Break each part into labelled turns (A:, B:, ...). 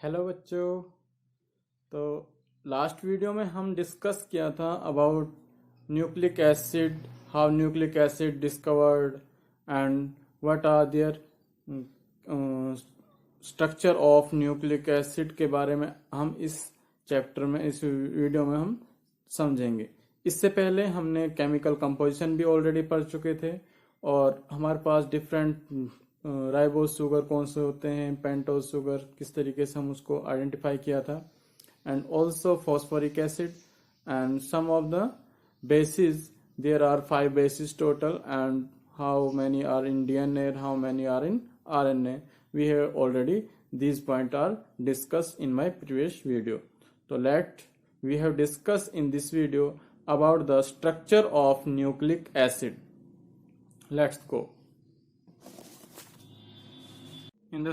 A: Hello बच्चों। तो last video में हम डिस्कस किया था about nucleic acid, how nucleic acid discovered and what are their structure of nucleic acid के बारे में हम इस चैप्टर में, इस वीडियो में हम समझेंगे। इससे पहले हमने केमिकल कंपोजिशन भी ऑलरेडी पढ़ चुके थे और हमारे पास डिफरेंट राइबोज शुगर कौन से होते हैं, पेंटोज शुगर किस तरीके से हम उसको आइडेंटिफाई किया था, and also phosphoric acid and some of the bases. There are 5 bases total, and how many are in DNA and how many are in RNA. We have already, these points are discussed in my previous video. So we have discussed in this video about the structure of nucleic acid. Let's go. In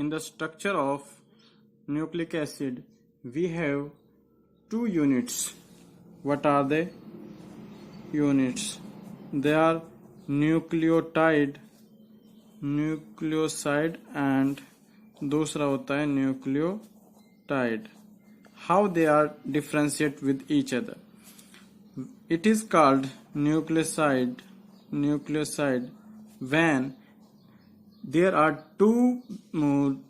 A: the structure of nucleic acid, we have 2 units. What are they? Units. They are nucleoside and दूसरा होता है nucleotide. How they are differentiate with each other? It is called nucleoside when there are two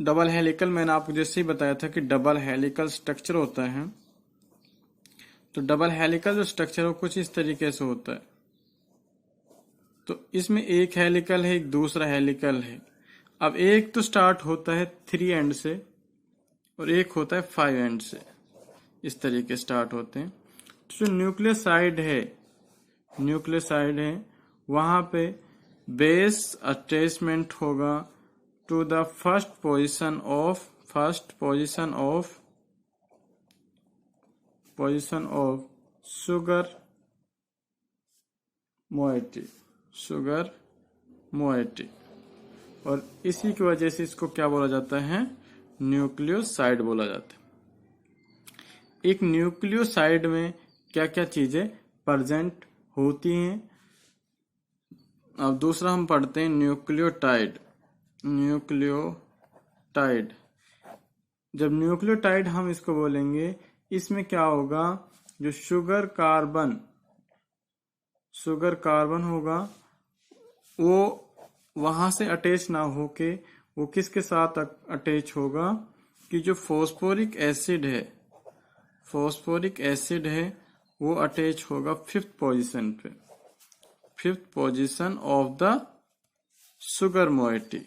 A: double helical, मैंने आपको जैसे ही बताया था कि double helical structure होता है। तो डबल हेलिकल जो स्ट्रक्चर हो कुछ इस तरीके से होता है। तो इसमें एक हेलिकल है, एक दूसरा हेलिकल है। अब एक तो स्टार्ट होता है 3 एंड से और एक होता है 5 एंड से, इस तरीके स्टार्ट होते हैं। तो जो न्यूक्लियोसाइड है वहां पे बेस अटैचमेंट होगा to the first position of sugar moiety, और इसी की वजह से इसको क्या बोला जाता है? न्यूक्लियोसाइड बोला जाता है। एक न्यूक्लियोसाइड में क्या क्या चीजें प्रेजेंट होती हैं। अब दूसरा हम पढ़ते हैं न्यूक्लियोटाइड। जब न्यूक्लियोटाइड हम इसको बोलेंगे, इसमें क्या होगा? जो शुगर कार्बन होगा वो वहां से अटैच ना होके वो किसके साथ अटैच होगा कि जो फॉस्फोरिक एसिड है वो अटैच होगा 5th पोजीशन पे, 5th position of the sugar moiety.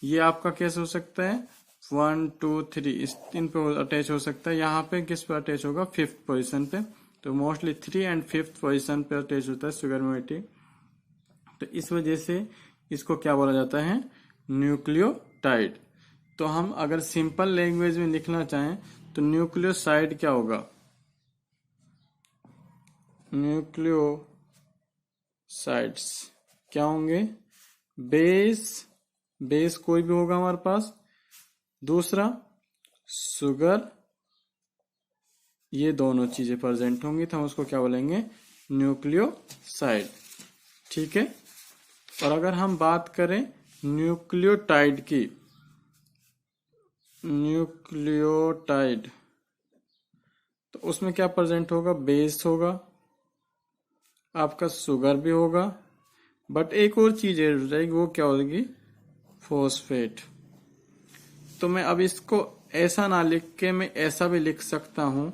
A: ये आपका कैसे हो सकता है? 1 2 3 इस 3 पे अटैच हो सकता है। यहाँ पे किस पे अटैच होगा? 5th पोजीशन पे। तो मोस्टली 3 एंड 5th पोजीशन पे अटैच होता है शुगर मोइटी। तो इस वजह से इसको क्या बोला जाता है? न्यूक्लियोटाइड। तो हम अगर सिंपल लैंग्वेज में लिखना चाहें तो न्यूक्लियोसाइड क्या होगा? न्यूक्लियोसाइड्स क्या होंगे? बेस कोई भी होगा हमारे पास, दूसरा शुगर, ये दोनों चीजें प्रेजेंट होंगी तो हम उसको क्या बोलेंगे? न्यूक्लियोसाइड। ठीक है। और अगर हम बात करें न्यूक्लियोटाइड की, तो उसमें क्या प्रेजेंट होगा? बेस होगा, आपका शुगर भी होगा, बट एक और चीज ऐड हो जाएगी, वो क्या होगी? फॉस्फेट। तो मैं अब इसको ऐसा ना लिख के मैं ऐसा भी लिख सकता हूं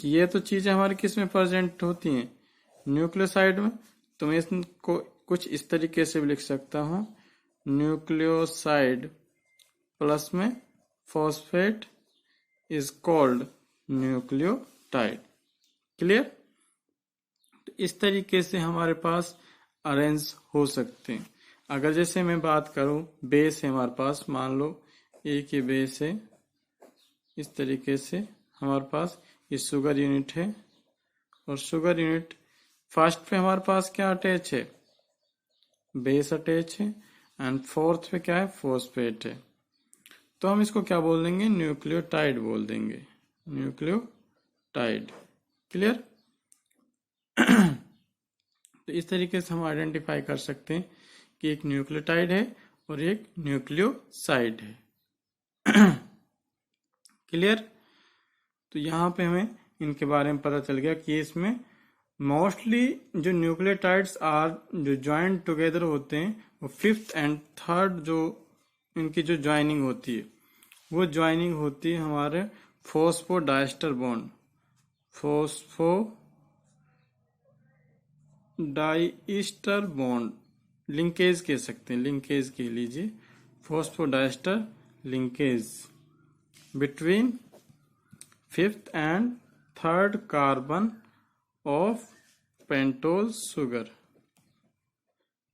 A: कि ये तो चीजें हमारी किस में प्रेजेंट होती हैं? न्यूक्लियोसाइड में। तो मैं इसको कुछ इस तरीके से भी लिख सकता हूं, न्यूक्लियोसाइड प्लस में phosphate is called nucleotide. Clear? तो इस तरीके से हमारे पास अरेंज हो सकते हैं। अगर जैसे मैं बात करूं, बेस है हमारे पास, मान लो एक ही बेस है, इस तरीके से हमारे पास ये शुगर यूनिट है और शुगर यूनिट फर्स्ट पे हमारे पास क्या अटैच है? बेस अटैच है, एंड 4th पे क्या है? फॉस्फेट है। तो हम इसको क्या बोल देंगे? न्यूक्लियोटाइड बोल देंगे, न्यूक्लियोटाइड। क्लियर? तो इस तरीके से हम आइडेंटिफाई कर सकते हैं कि एक न्यूक्लियोटाइड है और एक न्यूक्लियोसाइड है। क्लियर। तो यहाँ पे हमें इनके बारे में पता चल गया कि इसमें मोस्टली जो न्यूक्लियोटाइड्स आर जो ज्वाइन टुगेदर होते हैं वो फिफ्थ एंड थर्ड जो इनकी जो ज्वाइनिंग होती है वो ज्वाइनिंग होती है हमारे phosphodiester bond, phosphodiester bond, linkage कह सकते हैं, लिंकेज कह लीजिए, phosphodiester linkage between fifth and third carbon of pentose sugar.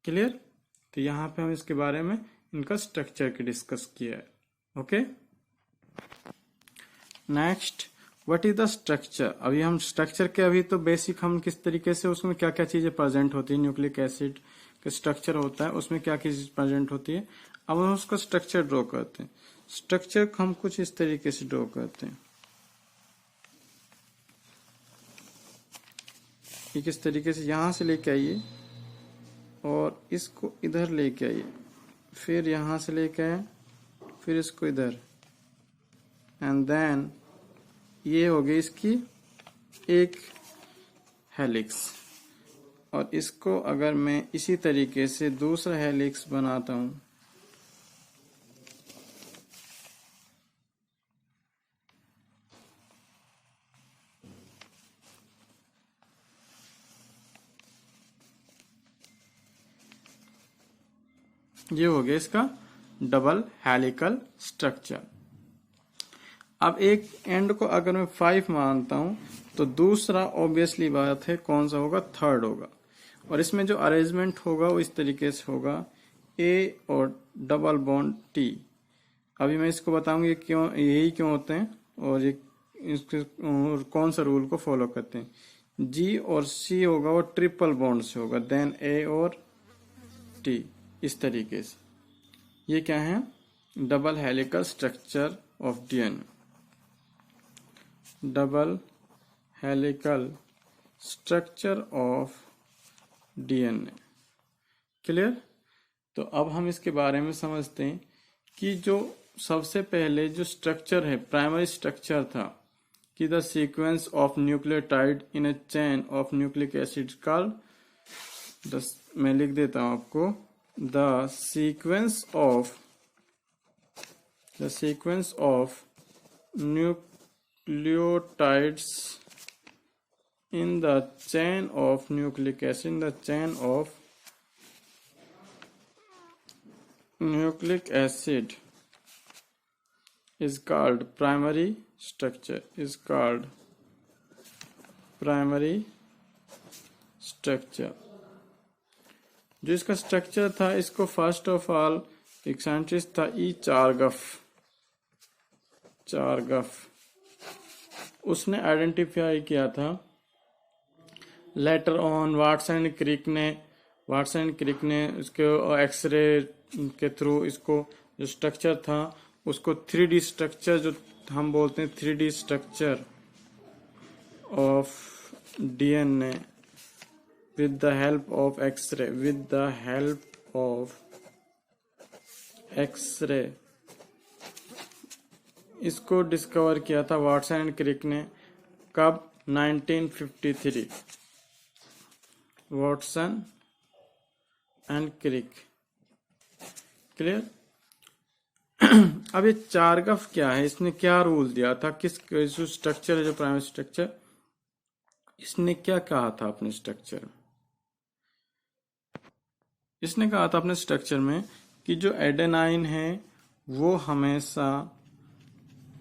A: Clear. तो यहाँ पे हम इसके बारे में इनका स्ट्रक्चर की डिस्कस किया है। Okay, next what is the structure. अभी हम स्ट्रक्चर के अभी तो बेसिक हम किस तरीके से उसमें क्या क्या चीजें प्रेजेंट होती है, न्यूक्लिक एसिड का स्ट्रक्चर होता है उसमें क्या क्या चीज प्रेजेंट होती है। अब हम उसका स्ट्रक्चर ड्रॉ करते हैं। स्ट्रक्चर हम कुछ इस तरीके से ड्रॉ करते हैं। ये किस तरीके से, यहां से लेके आइए और इसको इधर लेके आइए, फिर यहां से लेके आए, फिर इसको इधर, एंड देन ये हो गई इसकी एक हेलिक्स। और इसको अगर मैं इसी तरीके से दूसरा हेलिक्स बनाता हूं, ये हो गया इसका डबल हेलिकल स्ट्रक्चर। अब एक एंड को अगर मैं 5 मानता हूं तो दूसरा ऑब्वियसली बात है कौन सा होगा, थर्ड होगा। और इसमें जो अरेंजमेंट होगा वो इस तरीके से होगा, ए और डबल बॉन्ड टी। अभी मैं इसको बताऊंगी ये क्यों, यही क्यों होते हैं और ये इसके और कौन सा रूल को फॉलो करते हैं। जी और सी होगा वो ट्रिपल बॉन्ड से होगा, देन ए और टी, इस तरीके से। ये क्या है, double helical structure of DNA, double helical structure of DNA. Clear. तो अब हम इसके बारे में समझते हैं कि जो सबसे पहले जो स्ट्रक्चर है, प्राइमरी स्ट्रक्चर था कि the sequence of nucleotide in A chain of nucleic acid called, मैं लिख देता हूं आपको, the sequence of nucleotides in the chain of nucleic acid, in the chain of nucleic acid is called primary structure, is called primary structure। जो इसका structure था, इसको first of all एक साइंटिस्ट था ई चारगफ, उसने identify किया था। Later on Watson and Crick ने इसके एक्सरे के थ्रू इसको जो स्ट्रक्चर था उसको 3D स्ट्रक्चर, जो हम बोलते हैं 3D structure of DNA with the help of X-ray, इसको डिस्कवर किया था वाटसन एंड क्रिक ने। कब, 1953, वाटसन एंड क्रिक। क्लियर। अब ये चारगफ क्या है, इसने क्या रूल दिया था, किस जो स्ट्रक्चर है, जो प्राइमरी स्ट्रक्चर, इसने क्या कहा था अपने स्ट्रक्चर में। इसने कहा था अपने स्ट्रक्चर में कि जो एडेनाइन है वो हमेशा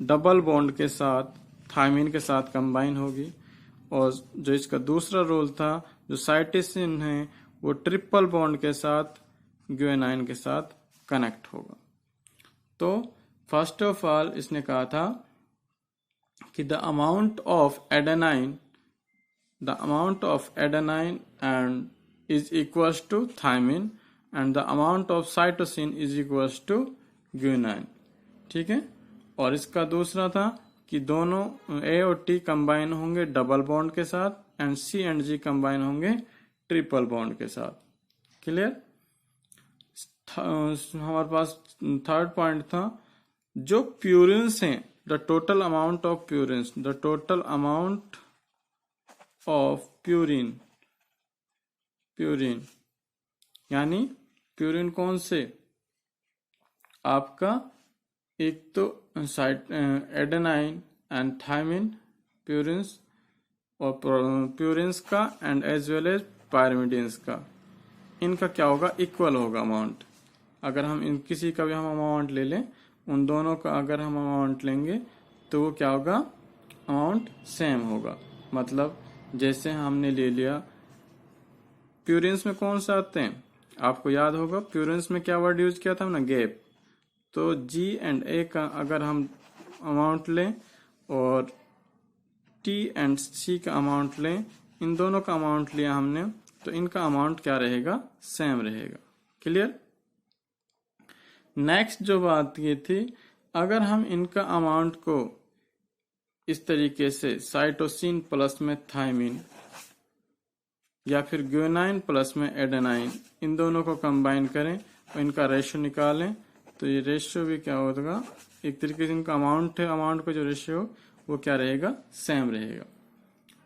A: डबल बॉन्ड के साथ थायमिन के साथ कंबाइन होगी, और जो इसका दूसरा रोल था जो साइटोसिन है वो ट्रिपल बॉन्ड के साथ ग्वानिन के साथ कनेक्ट होगा। तो फर्स्ट ऑफ ऑल इसने कहा था कि the amount of adenine and is equals to thymine and the amount of cytosine is equals to guanine। ठीक है। और इसका दूसरा था कि दोनों A और T कंबाइन होंगे डबल बॉन्ड के साथ and C and G combine होंगे ट्रिपल बॉन्ड के साथ। क्लियर। हमारे पास थर्ड पॉइंट था जो प्यूरिन्स हैं, the total amount of purines, the total amount of purine, purine यानी प्यूरिन कौन से, आपका एक तो एडेनाइन एंड थायमिन प्यूरिन्स और प्यूरिन्स का and as well as pyrimidines का, इनका क्या होगा, इक्वल होगा अमाउंट। अगर हम इन किसी का भी हम अमाउंट ले लें, उन दोनों का अगर हम अमाउंट लेंगे तो वो क्या होगा, अमाउंट सेम होगा। मतलब जैसे हमने ले लिया, प्यूरिन्स में कौन सा आते हैं, आपको याद होगा प्यूरिन्स में क्या वर्ड यूज किया था ना, गैप। तो जी एंड ए का अगर हम अमाउंट लें और टी एंड सी का अमाउंट लें, इन दोनों का अमाउंट लिया हमने, तो इनका अमाउंट क्या रहेगा, सेम रहेगा। क्लियर। नेक्स्ट जो बात ये थी, अगर हम इनका अमाउंट को इस तरीके से साइटोसिन प्लस में थायमिन या फिर ग्वेनाइन प्लस में एडेनाइन, इन दोनों को कंबाइन करें और इनका रेशियो निकालें, तो ये रेशियो भी क्या होगा, एक तरीके से इनका अमाउंट है, अमाउंट का जो रेशियो वो क्या रहेगा, सेम रहेगा।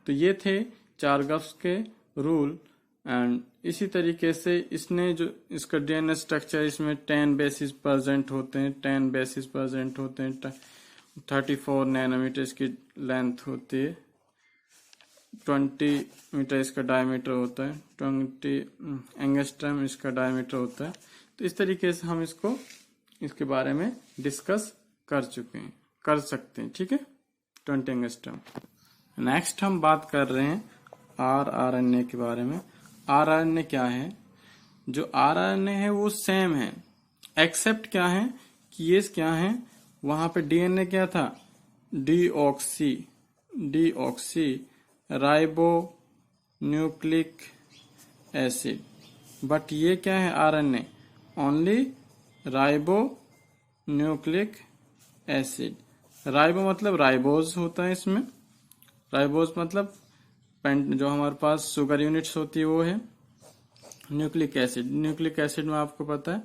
A: तो ये थे चारगफ्स के रूल। एंड इसी तरीके से इसने जो इसका डीएनए स्ट्रक्चर, इसमें 10 बेसिस प्रेजेंट होते हैं, 10 बेसिस प्रेजेंट होते हैं, 34 नैनोमीटर इसकी लेंथ होती है, 20 मीटर इसका डायमीटर होता है, 20 एंगस्ट्रम इसका डायमीटर होता है। तो इस तरीके से हम इसके बारे में डिस्कस कर चुके हैं, कर सकते हैं। ठीक है, 20 एंगस्ट्रम। नेक्स्ट हम बात कर रहे हैं आरएनए के बारे में। आरएनए क्या है, जो आरएनए है वो सेम है, एक्सेप्ट क्या है कि ये क्या है, वहां पे डीएनए क्या था, deoxy ribo nucleic acid, but ये क्या है RNA, only ribo nucleic acid. Ribo मतलब राइबोज होता है इसमें, राइबोज मतलब जो हमारे पास शुगर यूनिट्स होती है वो है। न्यूक्लिक एसिड, न्यूक्लिक एसिड में आपको पता है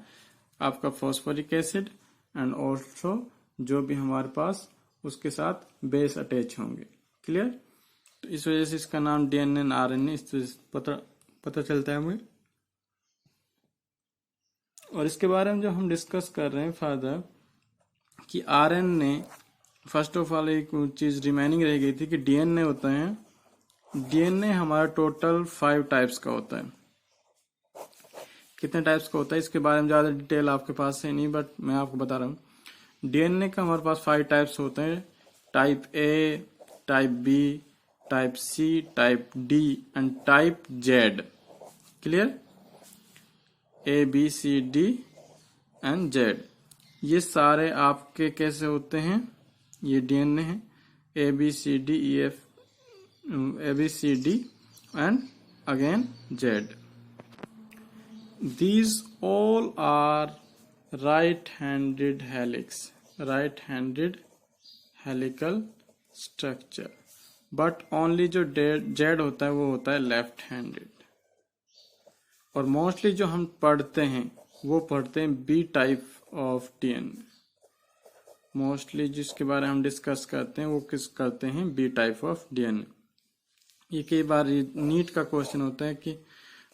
A: आपका फॉस्फोरिक एसिड एंड ऑल्सो जो भी हमारे पास उसके साथ बेस अटैच होंगे। क्लियर। तो इस वजह से इसका नाम डीएनए एंड आरएनए इस वजह से पता चलता है हमें। और इसके बारे में जो हम डिस्कस कर रहे हैं फर्दर कि आरएनए, फर्स्ट ऑफ ऑल एक चीज रिमेनिंग रह गई थी कि डीएनए होता है, डीएनए हमारा टोटल 5 टाइप्स का होता है। कितने टाइप्स का होता है इसके बारे में ज्यादा डिटेल आपके पास है नहीं, बट मैं आपको बता रहा हूँ। डीएनए का हमारे पास 5 टाइप्स होते हैं, type A, type B, type C, type D and type Z. Clear. A B C D and Z, ये सारे आपके कैसे होते हैं, ये डीएनए है, A B C D E F, A B C D and again Z. These all are right-handed helix, right-handed helical structure, but only जो Z होता है वो होता है लेफ्ट हैंडेड। और मोस्टली जो हम पढ़ते हैं वो पढ़ते हैं B type of DNA. Mostly जिसके बारे में हम डिस्कस करते हैं वो किस करते हैं, बी टाइप ऑफ डीएनए। ये कई बार नीट का क्वेश्चन होता है कि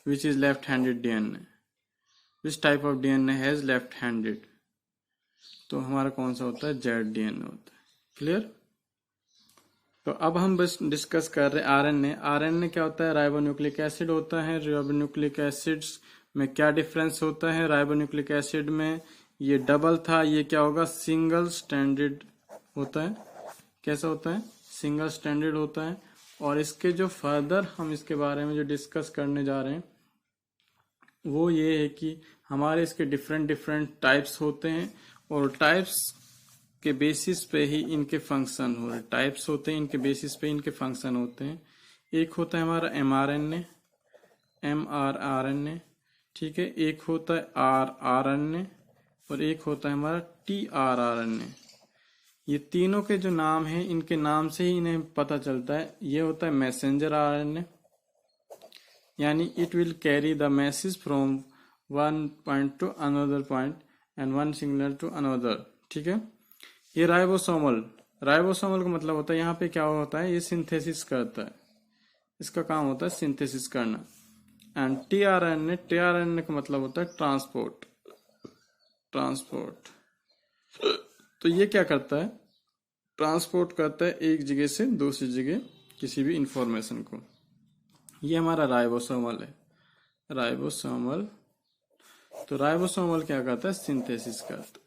A: which is left handed DNA, which type of DNA has left handed, तो हमारा कौन सा होता है, जेड डीएनए होता है। क्लियर। तो अब हम बस डिस्कस कर रहे हैं आरएनए। आरएनए क्या होता है, राइबोन्यूक्लिक एसिड होता है। राइबोन्यूक्लिक एसिड्स में क्या डिफरेंस होता है, राइबोन्यूक्लिक एसिड में ये डबल था, ये क्या होगा, सिंगल स्टैंडर्ड होता है। कैसा होता है, सिंगल स्टैंडर्ड होता है। और इसके जो फर्दर हम इसके बारे में जो डिस्कस करने जा रहे हैं वो ये है कि हमारे इसके डिफरेंट टाइप्स होते हैं और टाइप्स के बेसिस पे ही इनके फंक्शन हो रहे, टाइप्स होते हैं इनके बेसिस पे इनके फंक्शन होते हैं। एक होता है हमारा एमआरएनए, एमआरआरएनए, ठीक है, एक होता है आरआरएनए और एक होता है हमारा टीआरआरएनए। ये तीनों के जो नाम हैं इनके नाम से ही इन्हें पता चलता है। ये होता है मैसेंजर आरएनए, यानी it will carry the message from one point to another point and one signal to another. ठीक है, ये राइबोसोमल, राइबोसोमल का मतलब होता है यहाँ पे क्या होता है, ये सिंथेसिस करता है, इसका काम होता है सिंथेसिस करना। एंड टीआरएनए, टीआरएनए का मतलब होता है ट्रांसपोर्ट, ट्रांसपोर्ट। तो ये क्या करता है, ट्रांसपोर्ट करता है एक जगह से दूसरी जगह किसी भी इंफॉर्मेशन को। ये हमारा राइबोसोमल है, राइबोसोमल। तो राइबोसोमल क्या करता है, सिंथेसिस करता है।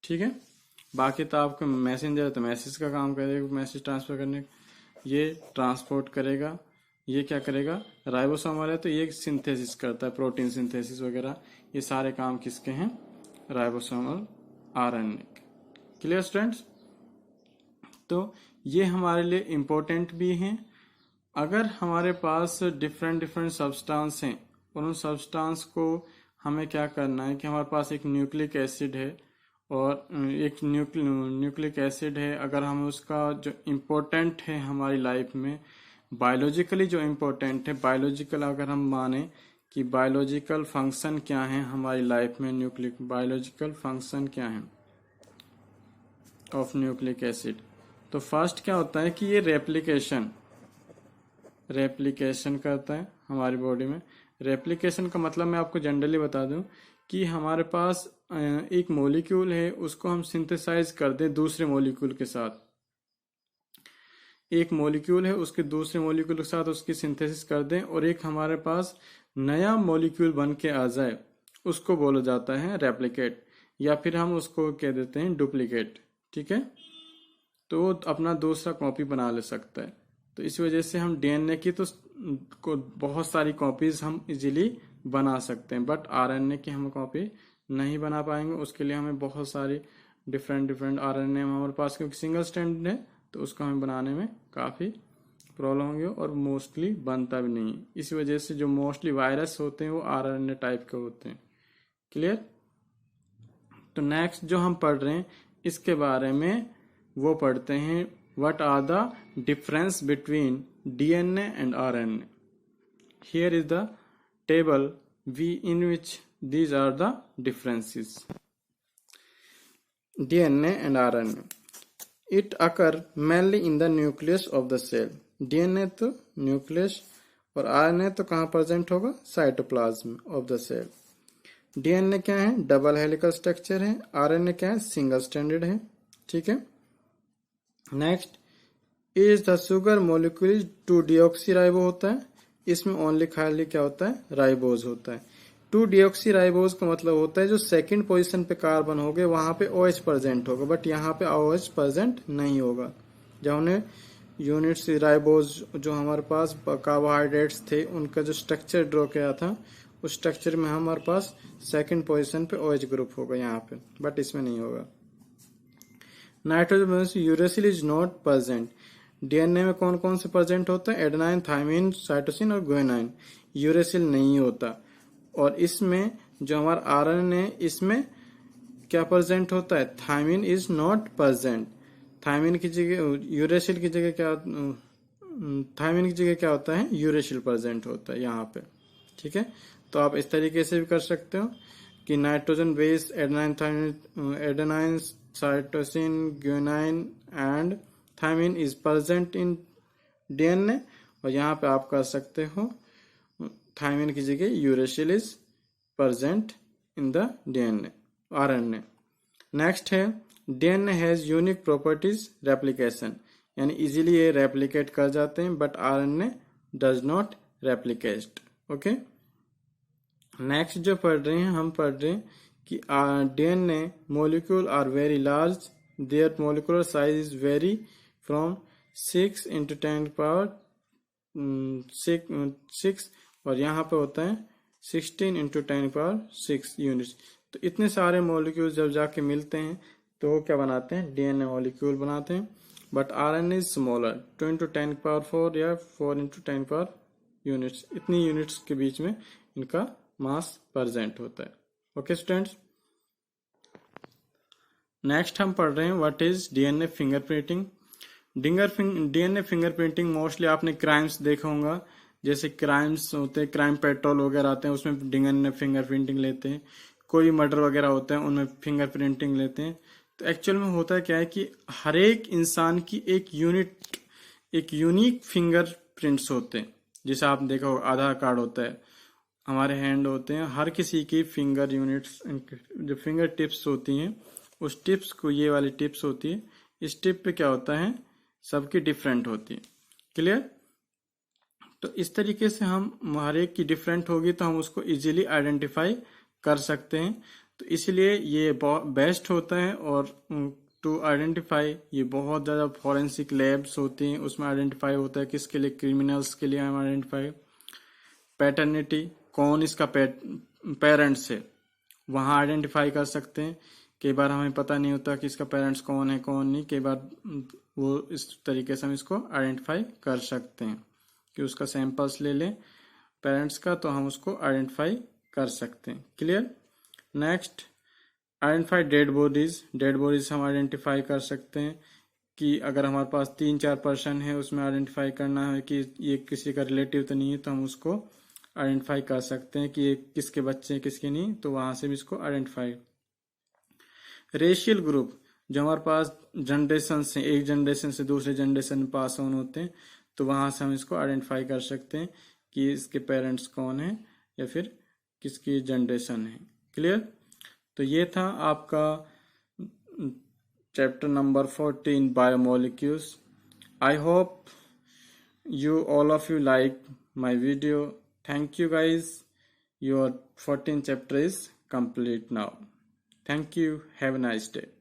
A: ठीक है, बाकी तो आपको मैसेंजर है तो मैसेज का काम करेगा, मैसेज ट्रांसफर करने, ये ट्रांसपोर्ट करेगा। ये क्या करेगा, राइबोसोमल है तो ये सिंथेसिस करता है, प्रोटीन सिंथेसिस वगैरह, ये सारे काम किसके हैं, राइबोसोमल आरएनए। Clear students? तो ये हमारे लिए इम्पोर्टेंट भी हैं। अगर हमारे पास डिफरेंट डिफरेंट सब्सटेंस हैं और उन सब्सटेंस को हमें क्या करना है कि हमारे पास एक न्यूक्लिक एसिड है और एक न्यूक्लिक एसिड है, अगर हम उसका जो इम्पोर्टेंट है हमारी लाइफ में, बायोलॉजिकली जो इम्पोर्टेंट है, बायोलॉजिकल अगर हम माने कि बायोलॉजिकल फंक्शन क्या है हमारी लाइफ में, न्यूक्लिक बायोलॉजिकल फंक्शन क्या है ऑफ न्यूक्लिक एसिड, तो फर्स्ट क्या होता है कि ये रेप्लिकेशन, रेप्लिकेशन करता है हमारी बॉडी में। रेप्लिकेशन का मतलब मैं आपको जनरली बता दूं कि हमारे पास एक मॉलिक्यूल है, उसको हम सिंथेसाइज कर दें दूसरे मॉलिक्यूल के साथ। एक मॉलिक्यूल है, उसके दूसरे मॉलिक्यूल के साथ उसकी सिंथेसिस कर दें और एक हमारे पास नया मॉलिक्यूल बन के आ जाए, उसको बोला जाता है रेप्लिकेट, या फिर हम उसको कह देते हैं डुप्लीकेट। ठीक है, तो वो अपना दूसरा कॉपी बना ले सकता है। तो इस वजह से हम डीएनए की तो को बहुत सारी कॉपीज हम इजीली बना सकते हैं, बट आरएनए की हम कॉपी नहीं बना पाएंगे। उसके लिए हमें बहुत सारी डिफरेंट डिफरेंट आरएनए हमारे पास, क्योंकि सिंगल स्ट्रैंड है तो उसको हमें बनाने में काफ़ी प्रॉब्लम होगी और मोस्टली बनता भी नहीं। इस वजह से जो मोस्टली वायरस होते हैं वो आरएनए टाइप के होते हैं। क्लियर? तो नेक्स्ट जो हम पढ़ रहे हैं इसके बारे में वो पढ़ते हैं, what are the difference between DNA and RNA. Here is the table we in which these are the differences. DNA and RNA. It occur mainly in the nucleus of the cell. DNA तो nucleus और RNA तो कहाँ present होगा, cytoplasm of the cell. DNA क्या है, double helical structure है, RNA क्या है, सिंगल स्ट्रैंडेड है। ठीक है, next is the sugar molecule two deoxy ribo होता है, इसमें ओनली खाली क्या होता है, राइबोज होता है। 2-डीऑक्सी-राइबोज का मतलब होता है जो सेकंड पोजीशन पे कार्बन होगे वहां पे OH प्रेजेंट होगा, बट यहाँ पे OH प्रेजेंट नहीं होगा। जब हमने यूनिट्स राइबोज जो हमारे पास कार्बोहाइड्रेट्स थे उनका जो स्ट्रक्चर ड्रॉ किया था, उस स्ट्रक्चर में हमारे पास सेकंड पोजीशन पे OH ग्रुप होगा यहाँ पे, बट इसमें नहीं होगा। Nitrogen uracil is not present. DNA में कौन कौन से प्रेजेंट होता है, एडेनाइन, थायमिन, साइटोसिन और गुआनिन। यूरेसिल नहीं होता। और इसमें जो हमारा आरएनए है इसमें क्या प्रेजेंट होता है, thymine is not present. Thymine की जगह यूरेसिल की जगह क्या, थायमिन की जगह क्या होता है, यूरेसिल प्रेजेंट होता है यहाँ पे। ठीक है, तो आप इस तरीके से भी कर सकते हो कि nitrogen base adenine, thymine, adenine, cytosine, guanine and thymine is present in DNA, और यहाँ पे आप कर सकते हो थायमिन की जगह uracil is present in the DNA RNA. Next है DNA has unique properties replication, यानी इजीली ये रेप्लिकेट कर जाते हैं, but RNA does not replicate. Okay, next जो पढ़ रहे हैं हम पढ़ रहे हैं कि DNA molecule are very large, their molecular size is very from 6 × 10⁶ और यहाँ पे होता है 16 × 10⁶ यूनिट्स। तो इतने सारे मॉलिक्यूल जब जाके मिलते हैं तो वो क्या बनाते हैं, डीएनए मॉलिक्यूल बनाते हैं। बट आरएनए इज स्मॉलर, 2 × 10⁴ या 4 × 10 यूनिट्स, इतनी यूनिट्स के बीच में इनका मास प्रेजेंट होता है। ओके स्टूडेंट्स, नेक्स्ट हम पढ़ रहे हैं what is DNA fingerprinting. DNA fingerprinting mostly आपने क्राइम्स देखा होगा, जैसे क्राइम्स होते हैं, क्राइम पेट्रोल वगैरह आते हैं, उसमें डिंगन फिंगरप्रिंटिंग लेते हैं। कोई मर्डर वगैरह होता है उनमें फिंगरप्रिंटिंग लेते हैं। तो एक्चुअल में होता क्या है कि हर एक इंसान की एक यूनिक फिंगरप्रिंट्स होते हैं। जैसे आप देखा होगा आधार कार्ड होता है, हमारे हैंड होते हैं, हर किसी की फिंगर यूनिट्स जो फिंगर टिप्स होती हैं, उस टिप्स को, ये वाली टिप्स होती है, इस टिप पे क्या होता है, सबकी डिफरेंट होती है। क्लियर? तो इस तरीके से हम हर एक की डिफरेंट होगी तो हम उसको इजीली आइडेंटिफाई कर सकते हैं। तो इसलिए ये बेस्ट होता है। और टू आइडेंटिफाई, ये बहुत ज़्यादा फॉरेंसिक लैब्स होती हैं, उसमें आइडेंटिफाई होता है किसके लिए, क्रिमिनल्स के लिए हम आइडेंटिफाई। पैटर्निटी, कौन इसका पेरेंट्स है, वहाँ आइडेंटिफाई कर सकते हैं। कई बार हमें पता नहीं होता कि इसका पेरेंट्स कौन है कौन नहीं, कई बार वो इस तरीके से हम इसको आइडेंटिफाई कर सकते हैं कि उसका सैंपल्स ले लें पेरेंट्स का, तो हम उसको आइडेंटिफाई कर सकते हैं। Clear? Next, identify dead bodies. Dead bodies हम आइडेंटिफाई कर सकते हैं कि अगर हमारे पास 3-4 पर्सन है, उसमें आइडेंटिफाई करना है कि ये किसी का रिलेटिव तो नहीं है, तो हम उसको आइडेंटिफाई कर सकते हैं कि ये किसके बच्चे हैं किसके नहीं, तो वहां से भी इसको आइडेंटिफाई। रेशियल ग्रुप, जो हमारे पास जनरेशन से, एक जनरेशन से दूसरे जनरेशन में पास ऑन होते हैं, तो वहां से हम इसको आइडेंटिफाई कर सकते हैं कि इसके पेरेंट्स कौन है या फिर किसकी जनरेशन है। क्लियर? तो ये था आपका chapter number 14 biomolecules. I hope you all of you like my video. Thank you guys. Your 14th chapter is complete now. Thank you. Have a nice day.